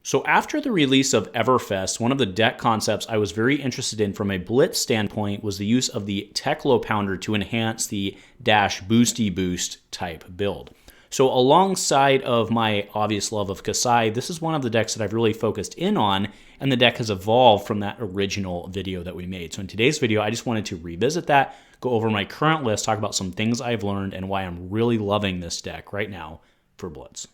So after the release of Everfest, one of the deck concepts I was very interested in from a Blitz standpoint was the use of the Teklo Pounder to enhance the DashBoosty Boost type build. So alongside of my obvious love of Kassai, this is one of the decks that I've really focused in on, and the deck has evolved from that original video that we made. So in today's video, I just wanted to revisit that, go over my current list, talk about some things I've learned, and why I'm really loving this deck right now for Blitz.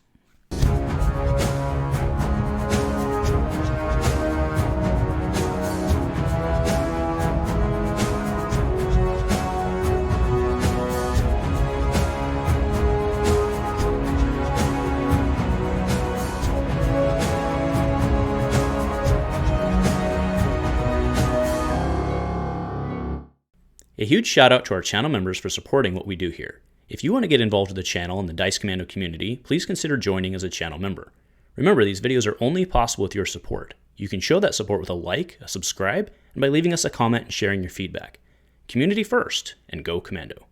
A huge shout out to our channel members for supporting what we do here. If you want to get involved with the channel and the Dice Commando community, please consider joining as a channel member. Remember, these videos are only possible with your support. You can show that support with a like, a subscribe, and by leaving us a comment and sharing your feedback. Community first, and go Commando.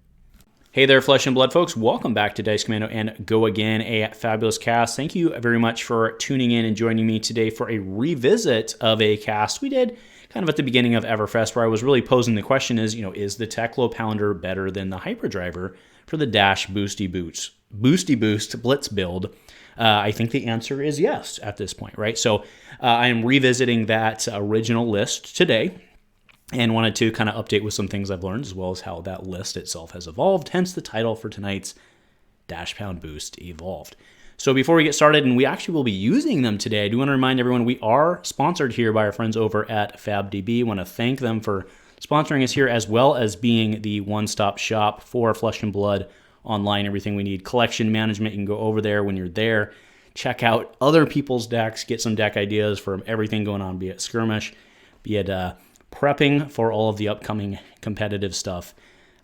Hey there, Flesh and Blood folks. Welcome back to Dice Commando and Go Again, a fabulous cast. Thank you very much for tuning in and joining me today for a revisit of a cast we did kind of at the beginning of Everfest, where I was really posing the question is the Teklo Pounder better than the Hyperdriver for the DashBoosty Boost Blitz build? I think the answer is yes at this point, right? So I am revisiting that original list today and wanted to kind of update with some things I've learned, as well as how that list itself has evolved, hence the title for tonight's DashPound Boost Evolved. So before we get started, and we actually will be using them today, I do want to remind everyone we are sponsored here by our friends over at FabDB. I want to thank them for sponsoring us here, as well as being the one-stop shop for Flesh and Blood online, everything we need. Collection management, you can go over there when you're there. Check out other people's decks, get some deck ideas from everything going on, be it skirmish, be it prepping for all of the upcoming competitive stuff.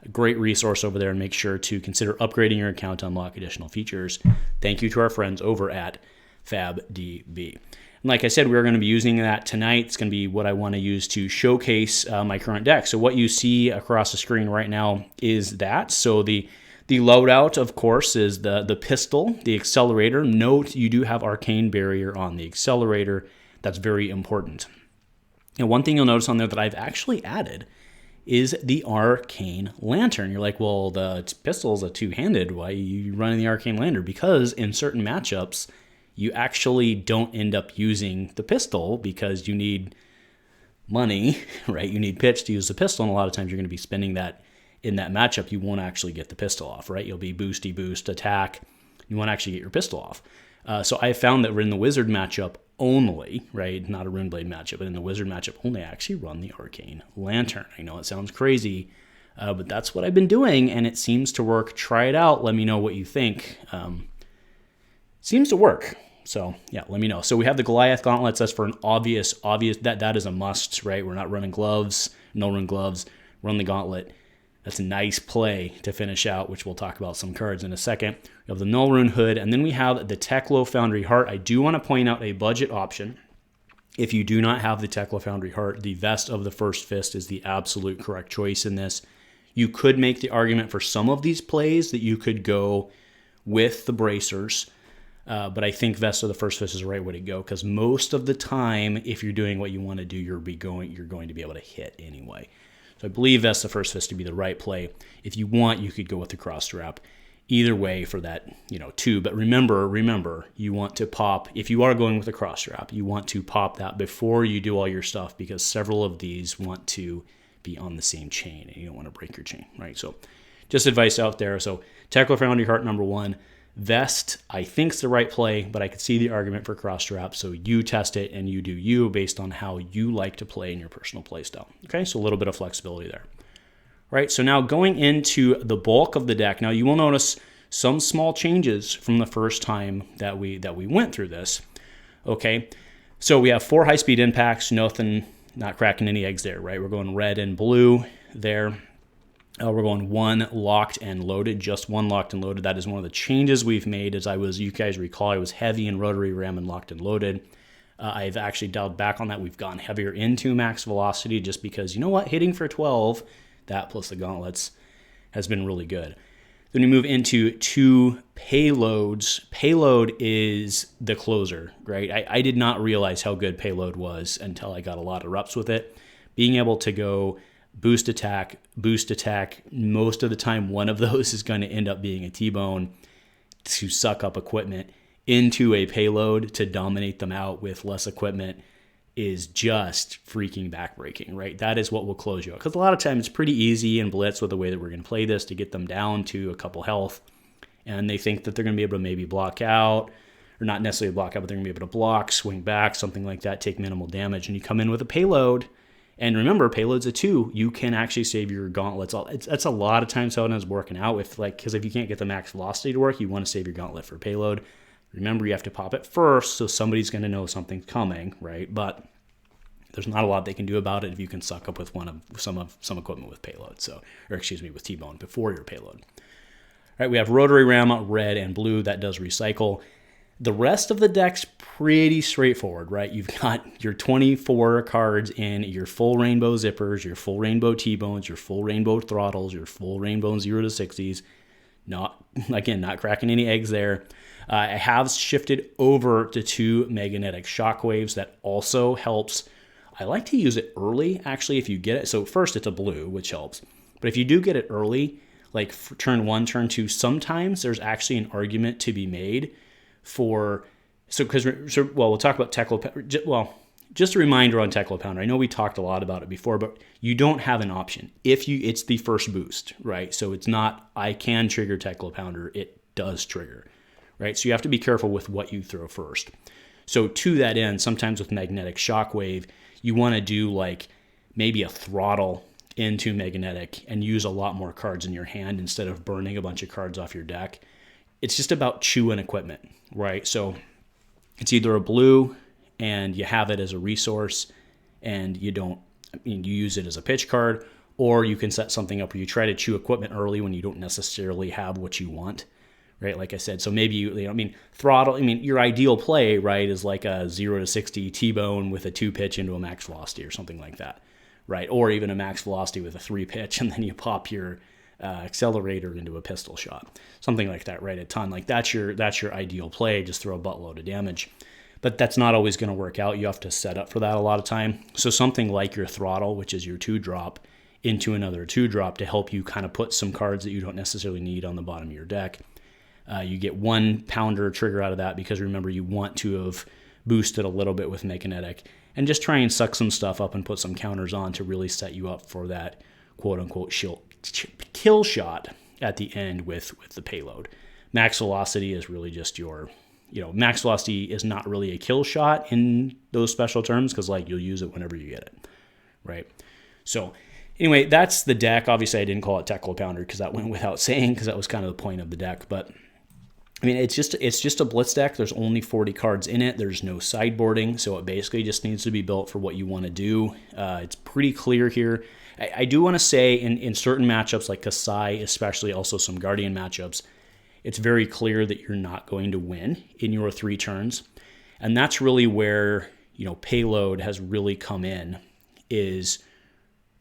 A great resource over there, and make sure to consider upgrading your account to unlock additional features. Thank you to our friends over at FabDB. And like I said, we're going to be using that tonight. It's going to be what I want to use to showcase my current deck. So what you see across the screen right now is that. So the loadout, of course, is the pistol, the accelerator. Note you do have Arcane barrier on the accelerator. That's very important. And one thing you'll notice on there that I've actually added is the Arcane Lantern. You're like, well, the pistol's a two-handed. Why are you running the Arcane Lantern? Because in certain matchups, you actually don't end up using the pistol because you need money, right? You need pitch to use the pistol, and a lot of times you're going to be spending that in that matchup. You won't actually get the pistol off, right? You'll be boosty boost, attack. You won't actually get your pistol off. So I found that we're in the Wizard matchup only, right? Not a Runeblade matchup, but in the Wizard matchup only, I actually run the Arcane Lantern. I know it sounds crazy, but that's what I've been doing, and it seems to work. Try it out. Let me know what you think. Seems to work. So yeah, let me know. So we have the Goliath gauntlets. That's for an obvious that is a must, right? We're not running gloves, no run gloves, run the gauntlet. That's a nice play to finish out, which we'll talk about some cards in a second. We have the Null Rune Hood, and then we have the Teklo Foundry Heart. I do want to point out a budget option. If you do not have the Teklo Foundry Heart, the Vest of the First Fist is the absolute correct choice in this. You could make the argument for some of these plays that you could go with the bracers, but I think Vest of the First Fist is the right way to go, because most of the time, if you're doing what you want to do, you're going to be able to hit anyway. So I believe that's the First Fist to be the right play. If you want, you could go with the cross strap. Either way for that, two. But remember, you want to pop, if you are going with the cross strap, you want to pop that before you do all your stuff, because several of these want to be on the same chain, and you don't want to break your chain, right? So just advice out there. So Teklo Foundry Heart, number one. Vest, I think, is the right play, but I could see the argument for cross strap. So you test it and you do you based on how you like to play in your personal play style. Okay, so a little bit of flexibility there. Right, so now going into the bulk of the deck. Now you will notice some small changes from the first time that we went through this. Okay, so we have 4 high-speed impacts, nothing, not cracking any eggs there, right? We're going red and blue there. We're going 1 locked and loaded, just 1 locked and loaded. That is one of the changes we've made. You guys recall, I was heavy in rotary ram and locked and loaded. I've actually dialed back on that. We've gone heavier into max velocity just because, hitting for 12, that plus the gauntlets has been really good. Then we move into 2 payloads. Payload is the closer, right? I did not realize how good payload was until I got a lot of reps with it. Being able to go boost attack, most of the time one of those is going to end up being a T-bone to suck up equipment into a payload to dominate them out with less equipment is just freaking backbreaking, right? That is what will close you out. Because a lot of times it's pretty easy in Blitz with the way that we're going to play this to get them down to a couple health. And they think that they're going to be able to maybe block out, or not necessarily block out, but they're going to be able to block, swing back, something like that, take minimal damage. And you come in with a payload. And remember, payload's a 2. You can actually save your gauntlets. That's a lot of times how it is working out. Because if you can't get the max velocity to work, you want to save your gauntlet for payload. Remember, you have to pop it first, so somebody's going to know something's coming, right? But there's not a lot they can do about it if you can suck up with some equipment with payload. With T-bone before your payload. All right, we have rotary ram, red and blue. That does recycle. The rest of the deck's pretty straightforward, right? You've got your 24 cards in your full rainbow zippers, your full rainbow T-bones, your full rainbow throttles, your full rainbow 0 to 60s. Not cracking any eggs there. I have shifted over to 2 magnetic shockwaves. That also helps. I like to use it early, actually, if you get it. So first it's a blue, which helps. But if you do get it early, like turn 1, turn 2, sometimes there's actually an argument to be made for... we'll talk about Teclo... Well, just a reminder on Teclo Pounder. I know we talked a lot about it before, but you don't have an option. It's the first boost, right? So it's not, I can trigger Teclo Pounder. It does trigger, right? So you have to be careful with what you throw first. So to that end, sometimes with magnetic shockwave, you want to do like maybe a throttle into magnetic and use a lot more cards in your hand instead of burning a bunch of cards off your deck. It's just about chewing equipment, right? So it's either a blue and you have it as a resource and you use it as a pitch card, or you can set something up where you try to chew equipment early when you don't necessarily have what you want, right? Like I said, so maybe throttle, your ideal play, right, is like a 0 to 60 T-bone with a 2 pitch into a max velocity or something like that, right? Or even a max velocity with a 3 pitch and then you pop your accelerator into a pistol shot, something like that, right? A ton, like that's your ideal play, just throw a buttload of damage. But that's not always going to work out. You have to set up for that a lot of time. So something like your throttle, which is your 2-drop, into another 2-drop to help you kind of put some cards that you don't necessarily need on the bottom of your deck. You get 1 pounder trigger out of that because remember, you want to have boosted a little bit with Mechanetic and just try and suck some stuff up and put some counters on to really set you up for that quote-unquote kill shot at the end with the payload. Max velocity is really just your... max velocity is not really a kill shot in those special terms because you'll use it whenever you get it, right? So anyway, that's the deck. Obviously, I didn't call it Teclo Pounder because that went without saying because that was kind of the point of the deck. But it's just a Blitz deck. There's only 40 cards in it. There's no sideboarding, so it basically just needs to be built for what you want to do. It's pretty clear here. I do want to say in certain matchups like Kassai, especially also some Guardian matchups, it's very clear that you're not going to win in your 3 turns. And that's really where, payload has really come in, is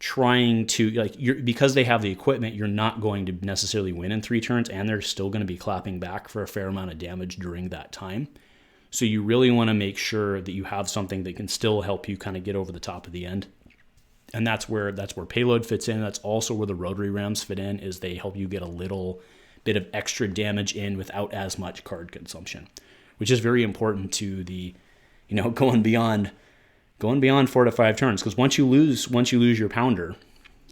trying to, because they have the equipment, you're not going to necessarily win in 3 turns, and they're still going to be clapping back for a fair amount of damage during that time. So you really want to make sure that you have something that can still help you kind of get over the top of the end. And that's where payload fits in. That's also where the rotary rams fit in, is they help you get a little bit of extra damage in without as much card consumption, which is very important to the, going beyond 4 to 5 turns. Because once you lose your pounder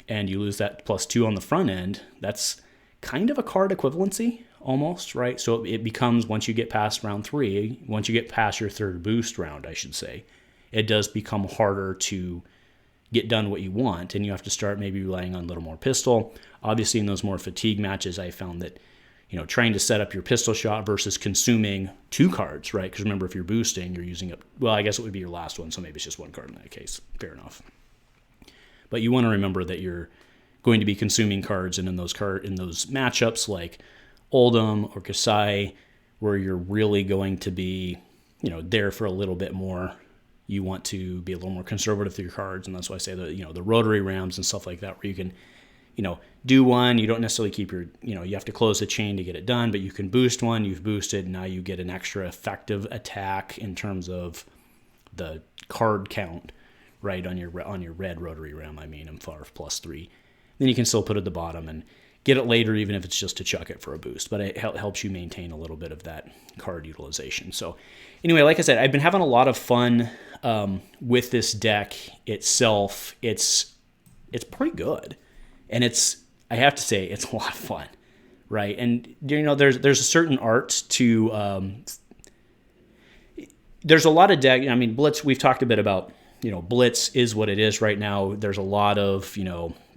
and you lose that +2 on the front end, that's kind of a card equivalency almost, right? So it becomes, once you get past round 3, once you get past your 3rd boost round, I should say, it does become harder to get done what you want, and you have to start maybe relying on a little more pistol. Obviously, in those more fatigue matches, I found that, trying to set up your pistol shot versus consuming 2 cards, right? Because remember, if you're boosting, you're using up, well, I guess it would be your last one, so maybe it's just 1 card in that case. Fair enough. But you want to remember that you're going to be consuming cards, and in those matchups like Oldhim or Kassai, where you're really going to be, there for a little bit more, you want to be a little more conservative with your cards, and that's why I say the rotary rams and stuff like that, where you can, do one. You don't necessarily keep your, you have to close the chain to get it done, but you can boost one. You've boosted. Now you get an extra effective attack in terms of the card count, right, on your red rotary rim. I mean, Mfarf +3. Then you can still put it at the bottom and get it later, even if it's just to chuck it for a boost. But it helps you maintain a little bit of that card utilization. So anyway, like I said, I've been having a lot of fun with this deck itself. It's pretty good. And I have to say, it's a lot of fun, right? And, there's a certain art to... there's a lot of deck. I mean, Blitz, we've talked a bit about, Blitz is what it is right now. There's a lot of,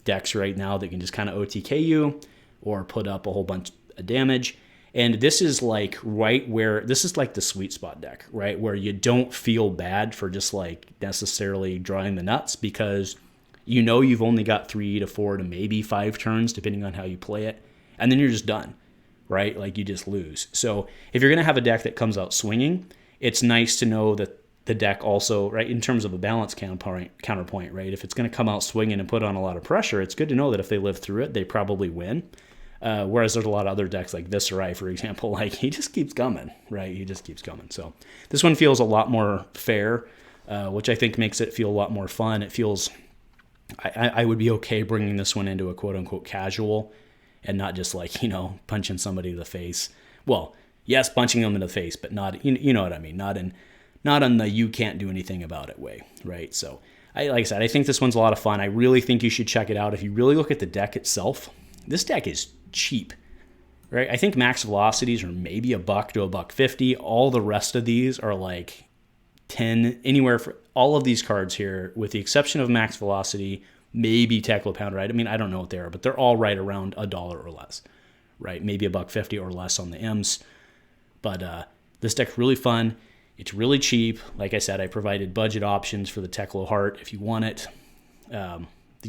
decks right now that can just kind of OTK you or put up a whole bunch of damage. And this is like this is like the sweet spot deck, right? Where you don't feel bad for just like necessarily drawing the nuts because you've only got 3 to 4 to maybe 5 turns, depending on how you play it. And then you're just done, right? Like you just lose. So if you're going to have a deck that comes out swinging, it's nice to know that the deck also, right, in terms of a balance counterpoint, right? If it's going to come out swinging and put on a lot of pressure, it's good to know that if they live through it, they probably win. Whereas there's a lot of other decks like Viscerai, for example, like he just keeps coming, right? He just keeps coming. So this one feels a lot more fair, which I think makes it feel a lot more fun. It feels, I would be okay bringing this one into a quote unquote casual and not just like, punching somebody in the face. Well, yes, punching them in the face, but not, you know what I mean? Not on the you can't do anything about it way, right? So, like I said, I think this one's a lot of fun. I really think you should check it out. If you really look at the deck itself, this deck is cheap, right? I think max velocities are maybe $1 to $1.50. All the rest of these are like 10, anywhere for all of these cards here, with the exception of max velocity, maybe Tackle Pound, right? I mean, I don't know what they are, but they're all right around $1 or less, right? Maybe $1.50 or less on the M's. But this deck's really fun. It's really cheap. Like I said, I provided budget options for the Teklo Heart if you want it.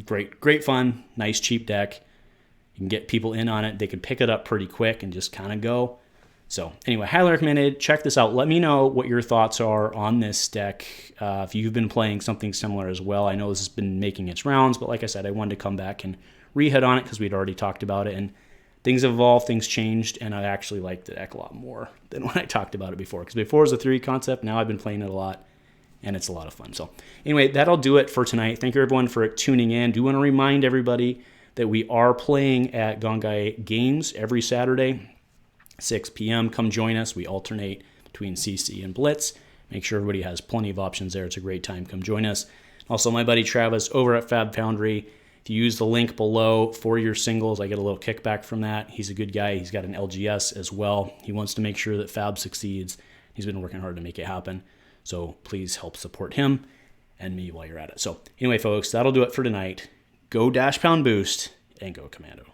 Great fun, nice cheap deck. You can get people in on it. They can pick it up pretty quick and just kind of go. So anyway, highly recommended. Check this out. Let me know what your thoughts are on this deck. If you've been playing something similar as well. I know this has been making its rounds, but like I said, I wanted to come back and re-hit on it because we'd already talked about it. And things have evolved, things changed, and I actually like the deck a lot more than when I talked about it before. Because before it was a 3 concept, now I've been playing it a lot, and it's a lot of fun. So anyway, that'll do it for tonight. Thank you everyone for tuning in. Do want to remind everybody that we are playing at Gongai Games every Saturday, 6 p.m. Come join us. We alternate between CC and Blitz. Make sure everybody has plenty of options there. It's a great time. Come join us. Also, my buddy Travis over at Fab Foundry. If you use the link below for your singles, I get a little kickback from that. He's a good guy. He's got an LGS as well. He wants to make sure that Fab succeeds. He's been working hard to make it happen. So please help support him and me while you're at it. So anyway, folks, that'll do it for tonight. Go DashPound Boost and go Commando.